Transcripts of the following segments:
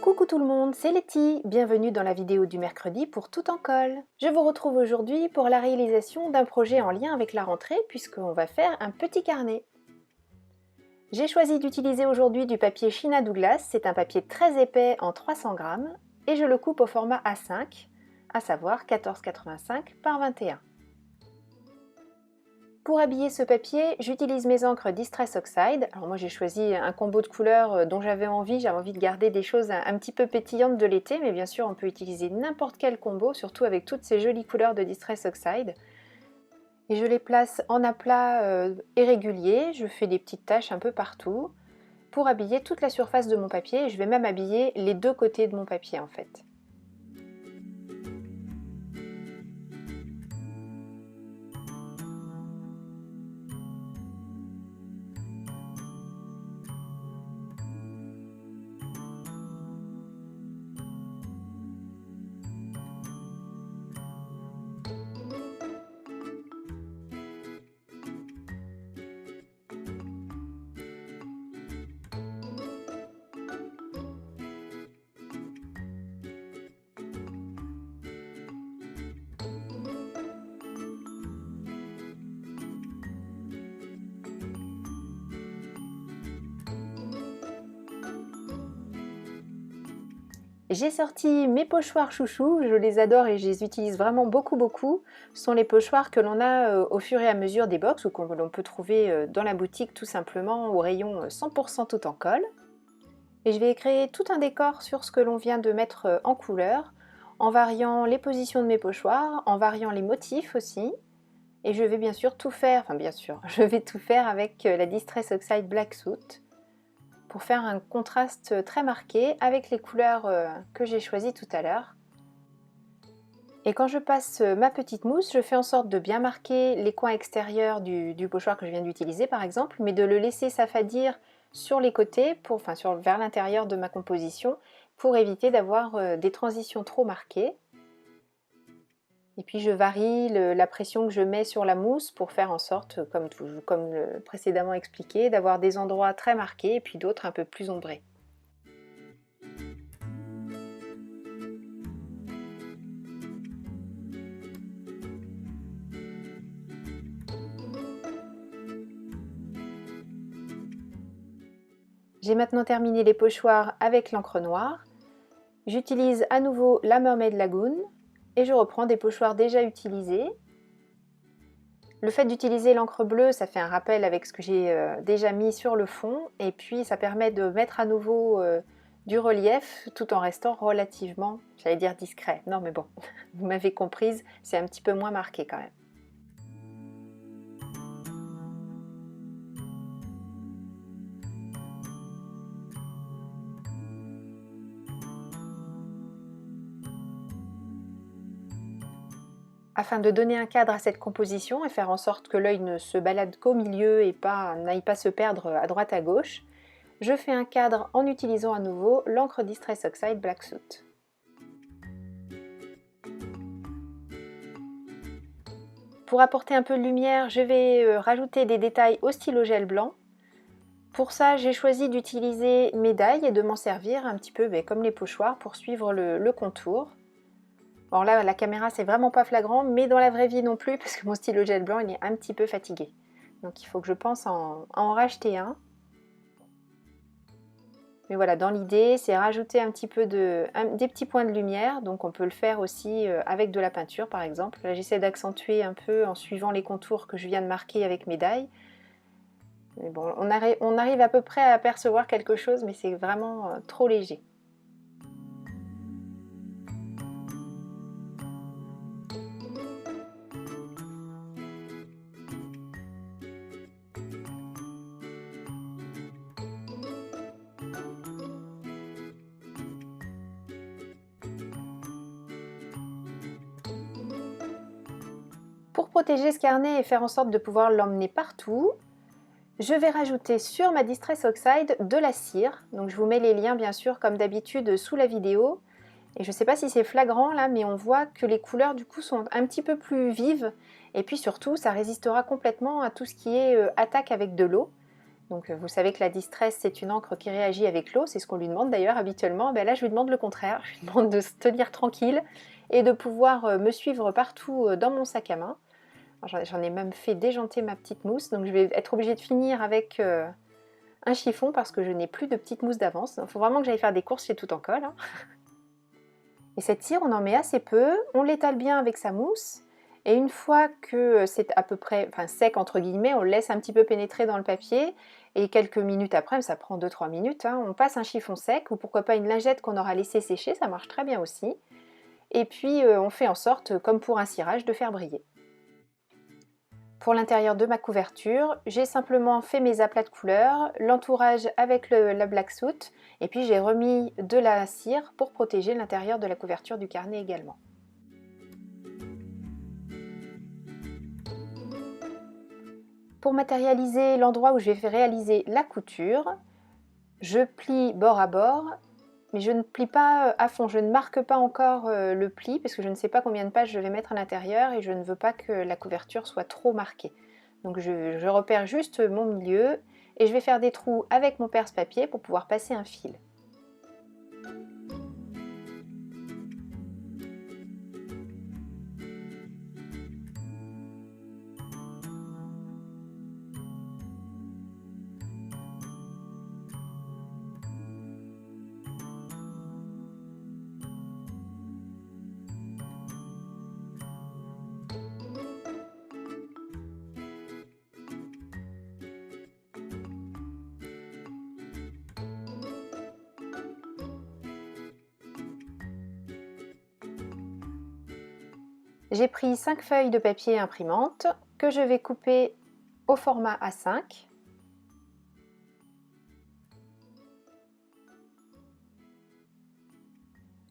Coucou tout le monde, c'est Letty, bienvenue dans la vidéo du mercredi pour Tout en colle. Je vous retrouve aujourd'hui pour la réalisation d'un projet en lien avec la rentrée puisqu'on va faire un petit carnet. J'ai choisi d'utiliser aujourd'hui du papier China Douglas, c'est un papier très épais en 300 grammes et je le coupe au format A5, à savoir 14,85 par 21. Pour habiller ce papier, j'utilise mes encres Distress Oxide. Alors moi j'ai choisi un combo de couleurs dont j'avais envie de garder des choses un petit peu pétillantes de l'été, mais bien sûr on peut utiliser n'importe quel combo, surtout avec toutes ces jolies couleurs de Distress Oxide. Et je les place en aplat et régulier, je fais des petites taches un peu partout pour habiller toute la surface de mon papier, et je vais même habiller les deux côtés de mon papier en fait. J'ai sorti mes pochoirs chouchous, je les adore et je les utilise vraiment beaucoup. Ce sont les pochoirs que l'on a au fur et à mesure des box ou que l'on peut trouver dans la boutique tout simplement au rayon 100% tout en colle. Et je vais créer tout un décor sur ce que l'on vient de mettre en couleur, en variant les positions de mes pochoirs, en variant les motifs aussi. Et je vais bien sûr tout faire, je vais tout faire avec la Distress Oxide Black Soot, pour faire un contraste très marqué avec les couleurs que j'ai choisies tout à l'heure. Et quand je passe ma petite mousse, je fais en sorte de bien marquer les coins extérieurs du pochoir que je viens d'utiliser par exemple, mais de le laisser s'affadir sur les côtés, vers l'intérieur de ma composition, pour éviter d'avoir des transitions trop marquées. Et puis je varie la pression que je mets sur la mousse pour faire en sorte, comme précédemment expliqué, d'avoir des endroits très marqués et puis d'autres un peu plus ombrés. J'ai maintenant terminé les pochoirs avec l'encre noire. J'utilise à nouveau la Mermaid Lagoon et je reprends des pochoirs déjà utilisés. Le fait d'utiliser l'encre bleue, ça fait un rappel avec ce que j'ai déjà mis sur le fond, et puis ça permet de mettre à nouveau du relief tout en restant relativement, j'allais dire discret. Non mais bon, vous m'avez comprise, c'est un petit peu moins marqué quand même. Afin de donner un cadre à cette composition et faire en sorte que l'œil ne se balade qu'au milieu et n'aille pas se perdre à droite à gauche, je fais un cadre en utilisant à nouveau l'encre Distress Oxide Black Soot. Pour apporter un peu de lumière, je vais rajouter des détails au stylo gel blanc. Pour ça, j'ai choisi d'utiliser mes dailles et de m'en servir un petit peu comme les pochoirs pour suivre le contour. Alors là, la caméra, c'est vraiment pas flagrant, mais dans la vraie vie non plus, parce que mon stylo gel blanc, il est un petit peu fatigué. Donc il faut que je pense à en racheter un. Mais voilà, dans l'idée, c'est rajouter un petit peu des petits points de lumière. Donc on peut le faire aussi avec de la peinture, par exemple. Là, j'essaie d'accentuer un peu en suivant les contours que je viens de marquer avec mes dailles. Mais bon, on arrive à peu près à apercevoir quelque chose, mais c'est vraiment trop léger. Pour protéger ce carnet et faire en sorte de pouvoir l'emmener partout, je vais rajouter sur ma Distress Oxide de la cire. Donc je vous mets les liens bien sûr comme d'habitude sous la vidéo. Et je ne sais pas si c'est flagrant là, mais on voit que les couleurs du coup sont un petit peu plus vives. Et puis surtout, ça résistera complètement à tout ce qui est attaque avec de l'eau. Donc vous savez que la Distress, c'est une encre qui réagit avec l'eau, c'est ce qu'on lui demande d'ailleurs habituellement. Ben là, je lui demande le contraire, je lui demande de se tenir tranquille et de pouvoir me suivre partout dans mon sac à main. J'en ai même fait déjanter ma petite mousse, donc je vais être obligée de finir avec un chiffon parce que je n'ai plus de petite mousse d'avance. Il faut vraiment que j'aille faire des courses chez Tout en Colle. Hein. Et cette cire, on en met assez peu, on l'étale bien avec sa mousse. Et une fois que c'est à peu près sec, entre guillemets, on le laisse un petit peu pénétrer dans le papier. Et quelques minutes après, ça prend 2-3 minutes, hein, on passe un chiffon sec ou pourquoi pas une lingette qu'on aura laissé sécher, ça marche très bien aussi. Et puis on fait en sorte, comme pour un cirage, de faire briller. Pour l'intérieur de ma couverture, j'ai simplement fait mes aplats de couleurs, l'entourage avec la black soot, et puis j'ai remis de la cire pour protéger l'intérieur de la couverture du carnet également. Pour matérialiser l'endroit où je vais réaliser la couture, je plie bord à bord, mais je ne plie pas à fond, je ne marque pas encore le pli parce que je ne sais pas combien de pages je vais mettre à l'intérieur et je ne veux pas que la couverture soit trop marquée. Donc je repère juste mon milieu et je vais faire des trous avec mon perce-papier pour pouvoir passer un fil. J'ai pris 5 feuilles de papier imprimante que je vais couper au format A5.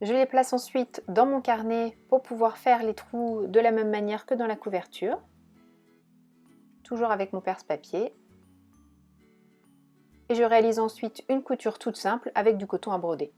Je les place ensuite dans mon carnet pour pouvoir faire les trous de la même manière que dans la couverture. Toujours avec mon perce-papier. Et je réalise ensuite une couture toute simple avec du coton à broder.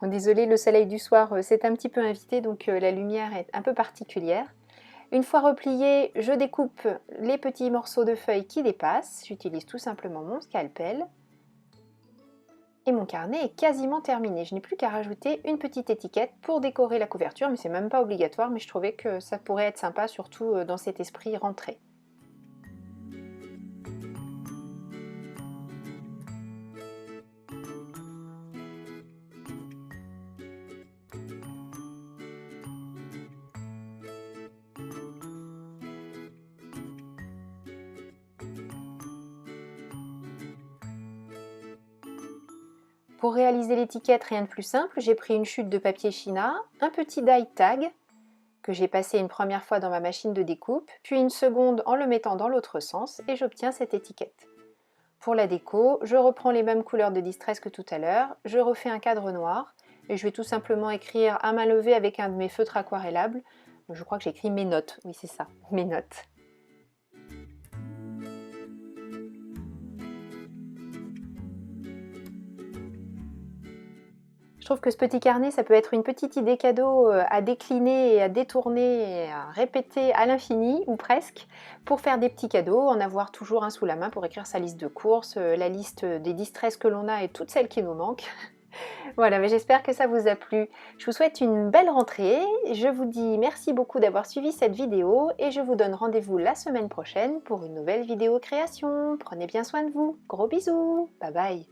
Désolée, le soleil du soir s'est un petit peu invité, donc la lumière est un peu particulière. Une fois replié, je découpe les petits morceaux de feuilles qui dépassent. J'utilise tout simplement mon scalpel. Et mon carnet est quasiment terminé. Je n'ai plus qu'à rajouter une petite étiquette pour décorer la couverture, mais c'est même pas obligatoire, mais je trouvais que ça pourrait être sympa, surtout dans cet esprit rentré. Pour réaliser l'étiquette, rien de plus simple, j'ai pris une chute de papier china, un petit die tag que j'ai passé une première fois dans ma machine de découpe, puis une seconde en le mettant dans l'autre sens et j'obtiens cette étiquette. Pour la déco, je reprends les mêmes couleurs de Distress que tout à l'heure, je refais un cadre noir et je vais tout simplement écrire à main levée avec un de mes feutres aquarellables. Je crois que j'ai écrit mes notes, oui c'est ça, mes notes. Je trouve que ce petit carnet, ça peut être une petite idée cadeau à décliner et à détourner et à répéter à l'infini, ou presque, pour faire des petits cadeaux, en avoir toujours un sous la main pour écrire sa liste de courses, la liste des Distress que l'on a et toutes celles qui nous manquent. Voilà, mais j'espère que ça vous a plu. Je vous souhaite une belle rentrée, je vous dis merci beaucoup d'avoir suivi cette vidéo et je vous donne rendez-vous la semaine prochaine pour une nouvelle vidéo création. Prenez bien soin de vous, gros bisous, bye bye.